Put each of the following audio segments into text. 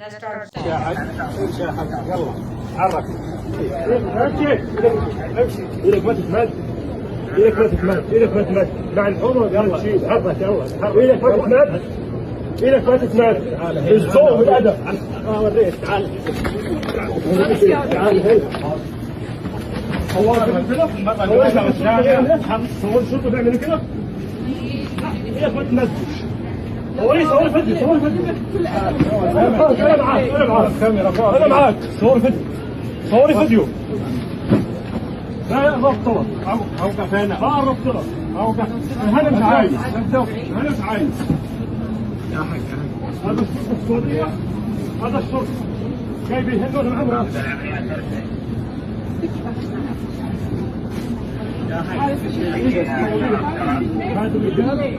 Let's start. ايدك ما تتمد، ايدك ما تتمد مع الحمر. يلا شيل حرك، يلا ايدك ما تتمد، ايدك ما تتمد بالذوق والادب. اوريك تعال تعال هنا. صورت كده؟ صور شوفوا بيعمل كده؟ ايدك ما تتمدش. صور فيديو، صور فيديو. انا معاك، انا معاك، انا معاك. صور فيديو، صوري فيديو. لا ربط طرف اوقف هنا، لا ربط طرف اوقف. انا مش عايز، انا مش عايز يا حاج. هذا الشرطه السعوديه، هذا الشرطه جايبين هنا من عمره يا حاج. هذا الرجال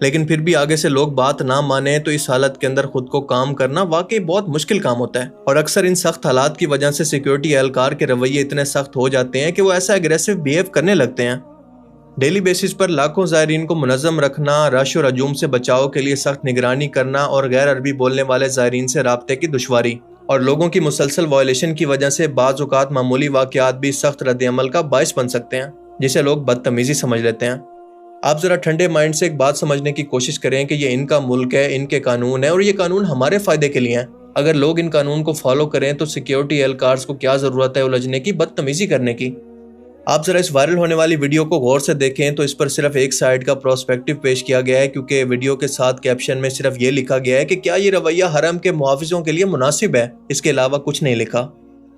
لیکن پھر بھی آگے سے لوگ بات نہ مانے تو اس حالت کے اندر خود کو کام کرنا واقعی بہت مشکل کام ہوتا ہے، اور اکثر ان سخت حالات کی وجہ سے سیکیورٹی اہلکار کے رویے اتنے سخت ہو جاتے ہیں کہ وہ ایسا اگریسو بیہیو کرنے لگتے ہیں۔ ڈیلی بیسس پر لاکھوں زائرین کو منظم رکھنا، رش و رجوم سے بچاؤ کے لیے سخت نگرانی کرنا، اور غیر عربی بولنے والے زائرین سے رابطے کی دشواری اور لوگوں کی مسلسل وائلیشن کی وجہ سے بعض اوقات معمولی واقعات بھی سخت رد عمل کا باعث بن سکتے ہیں، جسے لوگ بدتمیزی سمجھ لیتے ہیں۔ آپ ذرا ٹھنڈے مائنڈ سے ایک بات سمجھنے کی کوشش کریں کہ یہ ان کا ملک ہے، ان کے قانون ہیں، اور یہ قانون ہمارے فائدے کے لیے ہیں۔ اگر لوگ ان قانون کو فالو کریں تو سیکیورٹی اہلکارز کو کیا ضرورت ہے الجھنے کی، بدتمیزی کرنے کی؟ آپ ذرا اس وائرل ہونے والی ویڈیو کو غور سے دیکھیں تو اس پر صرف ایک سائیڈ کا پروسپیکٹو پیش کیا گیا ہے، کیونکہ ویڈیو کے ساتھ کیپشن میں صرف یہ لکھا گیا ہے کہ کیا یہ رویہ حرم کے محافظوں کے لیے مناسب ہے، اس کے علاوہ کچھ نہیں لکھا۔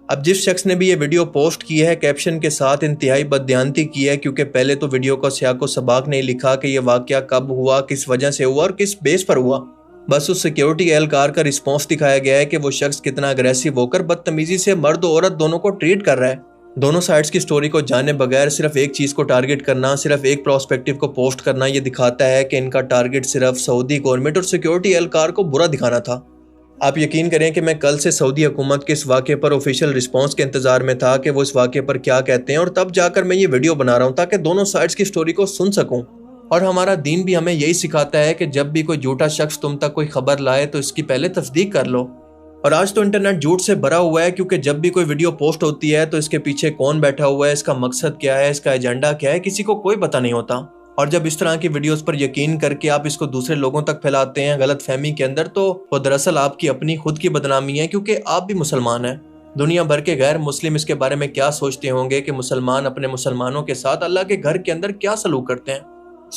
اب جس شخص نے بھی یہ ویڈیو پوسٹ کی ہے، کیپشن کے ساتھ انتہائی بددیانتی کی ہے، کیونکہ پہلے تو ویڈیو کا سیاق و سباق نہیں لکھا کہ یہ واقعہ کب ہوا، کس وجہ سے ہوا اور کس بیس پر ہوا۔ بس اس سیکیورٹی اہلکار کا رسپانس دکھایا گیا ہے کہ وہ شخص کتنا اگریسو ہو کر بدتمیزی سے مرد و عورت دونوں کو ٹریٹ کر رہا ہے۔ دونوں سائڈز کی سٹوری کو جانے بغیر صرف ایک چیز کو ٹارگٹ کرنا، صرف ایک پروسپیکٹو کو پوسٹ کرنا، یہ دکھاتا ہے کہ ان کا ٹارگٹ صرف سعودی گورنمنٹ اور سیکیورٹی اہلکار کو برا دکھانا تھا۔ آپ یقین کریں کہ میں کل سے سعودی حکومت کے اس واقعے پر آفیشیل رسپانس کے انتظار میں تھا کہ وہ اس واقعے پر کیا کہتے ہیں، اور تب جا کر میں یہ ویڈیو بنا رہا ہوں تاکہ دونوں سائڈز کی سٹوری کو سن سکوں۔ اور ہمارا دین بھی ہمیں یہی سکھاتا ہے کہ جب بھی کوئی جھوٹا شخص تم تک کوئی خبر لائے تو اس کی پہلے تصدیق کر لو۔ اور آج تو انٹرنیٹ جھوٹ سے بھرا ہوا ہے، کیونکہ جب بھی کوئی ویڈیو پوسٹ ہوتی ہے تو اس کے پیچھے کون بیٹھا ہوا ہے، اس کا مقصد کیا ہے، اس کا ایجنڈا کیا ہے، کسی کو کوئی پتہ نہیں ہوتا۔ اور جب اس طرح کی ویڈیوز پر یقین کر کے آپ اس کو دوسرے لوگوں تک پھیلاتے ہیں غلط فہمی کے اندر، تو وہ دراصل آپ کی اپنی خود کی بدنامی ہے، کیونکہ آپ بھی مسلمان ہیں۔ دنیا بھر کے غیر مسلم اس کے بارے میں کیا سوچتے ہوں گے کہ مسلمان اپنے مسلمانوں کے ساتھ اللہ کے گھر کے اندر کیا سلوک کرتے ہیں۔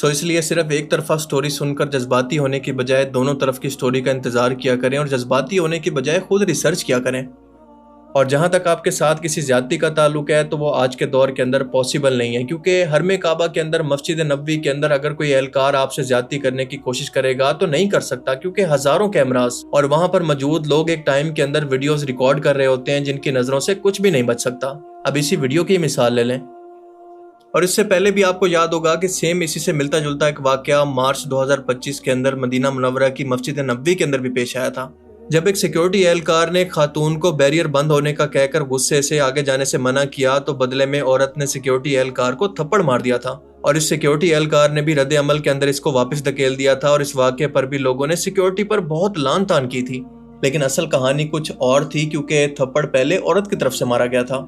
اس لیے صرف ایک طرفہ سٹوری سن کر جذباتی ہونے کی بجائے دونوں طرف کی سٹوری کا انتظار کیا کریں، اور جذباتی ہونے کی بجائے خود ریسرچ کیا کریں۔ اور جہاں تک آپ کے ساتھ کسی زیادتی کا تعلق ہے تو وہ آج کے دور کے اندر پاسبل نہیں ہے، کیونکہ حرم کعبہ کے اندر، مسجد نبوی کے اندر اگر کوئی اہلکار آپ سے زیادتی کرنے کی کوشش کرے گا تو نہیں کر سکتا، کیونکہ ہزاروں کیمراز اور وہاں پر موجود لوگ ایک ٹائم کے اندر ویڈیوز ریکارڈ کر رہے ہوتے ہیں جن کی نظروں سے کچھ بھی نہیں بچ سکتا۔ اب اسی ویڈیو کی مثال لے لیں، اور اس سے پہلے بھی آپ کو یاد ہوگا کہ سیم اسی سے ملتا جلتا ایک واقعہ مارچ 2025 کے اندر مدینہ منورہ کی مسجد نبوی کے اندر بھی پیش آیا تھا، جب ایک سیکیورٹی اہلکار نے ایک خاتون کو بیریئر بند ہونے کا کہہ کر غصے سے آگے جانے سے منع کیا تو بدلے میں عورت نے سیکیورٹی اہلکار کو تھپڑ مار دیا تھا، اور اس سیکیورٹی اہلکار نے بھی رد عمل کے اندر اس کو واپس دھکیل دیا تھا، اور اس واقعے پر بھی لوگوں نے سیکیورٹی پر بہت لان تان کی تھی۔ لیکن اصل کہانی کچھ اور تھی، کیونکہ تھپڑ پہلے عورت کی طرف سے مارا گیا تھا۔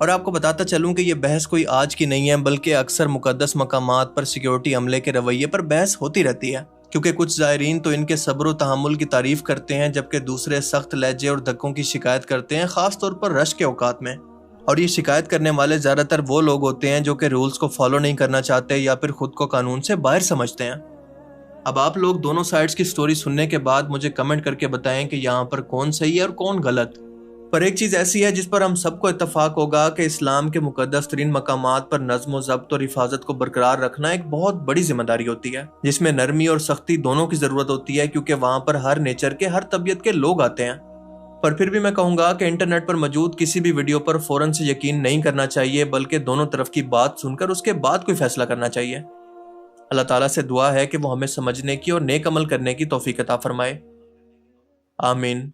اور آپ کو بتاتا چلوں کہ یہ بحث کوئی آج کی نہیں ہے، بلکہ اکثر مقدس مقامات پر سیکیورٹی عملے کے رویے پر بحث ہوتی رہتی ہے، کیونکہ کچھ زائرین تو ان کے صبر و تحمل کی تعریف کرتے ہیں، جبکہ دوسرے سخت لہجے اور دھکوں کی شکایت کرتے ہیں، خاص طور پر رش کے اوقات میں۔ اور یہ شکایت کرنے والے زیادہ تر وہ لوگ ہوتے ہیں جو کہ رولز کو فالو نہیں کرنا چاہتے یا پھر خود کو قانون سے باہر سمجھتے ہیں۔ اب آپ لوگ دونوں سائڈز کی سٹوری سننے کے بعد مجھے کمنٹ کر کے بتائیں کہ یہاں پر کون صحیح ہے اور کون غلط۔ پر ایک چیز ایسی ہے جس پر ہم سب کو اتفاق ہوگا کہ اسلام کے مقدس ترین مقامات پر نظم و ضبط اور حفاظت کو برقرار رکھنا ایک بہت بڑی ذمہ داری ہوتی ہے، جس میں نرمی اور سختی دونوں کی ضرورت ہوتی ہے، کیونکہ وہاں پر ہر نیچر کے، ہر طبیعت کے لوگ آتے ہیں۔ پر پھر بھی میں کہوں گا کہ انٹرنیٹ پر موجود کسی بھی ویڈیو پر فوراً سے یقین نہیں کرنا چاہیے، بلکہ دونوں طرف کی بات سن کر اس کے بعد کوئی فیصلہ کرنا چاہیے۔ اللہ تعالیٰ سے دعا ہے کہ وہ ہمیں سمجھنے کی اور نیک عمل کرنے کی توفیق عطا فرمائے، آمین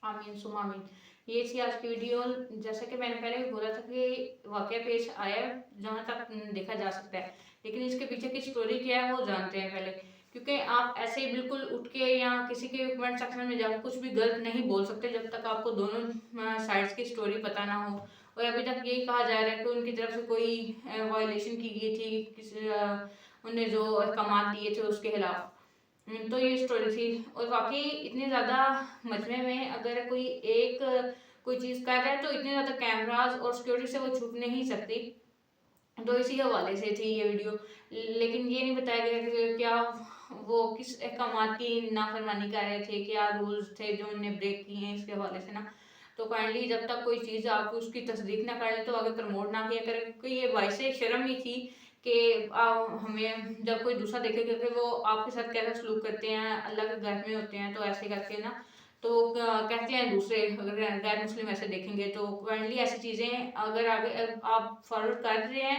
آمین ثم آمین۔ یہ تھی آج کی ویڈیو۔ جیسا کہ میں نے پہلے بھی بولا تھا کہ واقعہ پیش آیا جہاں تک دیکھا جا سکتا ہے، لیکن اس کے پیچھے کی سٹوری کیا ہے وہ جانتے ہیں پہلے، کیونکہ آپ ایسے ہی بالکل اٹھ کے یا کسی کے کمنٹ سیکشن میں جا کے کچھ بھی غلط نہیں بول سکتے جب تک آپ کو دونوں سائڈز کی سٹوری پتہ نہ ہو۔ اور ابھی تک یہی کہا جا رہا ہے کہ ان کی طرف سے کوئی وائلیشن کی گئی تھی، انہوں نے جو احکامات دیے تھے اس کے خلاف، تو یہ سٹوری تھی۔ اور واقعی اتنے زیادہ مجمع میں اگر کوئی چیز کر رہا ہے تو اتنے زیادہ کیمراز اور سیکیورٹی سے وہ چھپ نہیں سکتی، تو اسی حوالے سے تھی یہ ویڈیو۔ لیکن یہ نہیں بتایا گیا کہ کیا وہ کس احکامات کی نافرمانی کر رہے تھے، کیا رولز تھے جو انہوں نے بریک کیے ہیں اس کے حوالے سے نا۔ تو کائنڈلی جب تک کوئی چیز آپ اس کی تصدیق نہ کر لیں تو آگے پروموٹ نہ کیا کریں، کیونکہ یہ باعث شرم ہی تھی کہ ہمیں جب کوئی دوسرا دیکھے گا کہ وہ آپ کے ساتھ کیسا سلوک کرتے ہیں، اللہ کے گھر میں ہوتے ہیں تو ایسے کر کے نا، تو کہتے ہیں دوسرے اگر غیر مسلم ایسے دیکھیں گے تو کائنڈلی ایسی چیزیں اگر آگے آپ فارورڈ کر رہے ہیں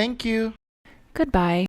Thank you. Goodbye.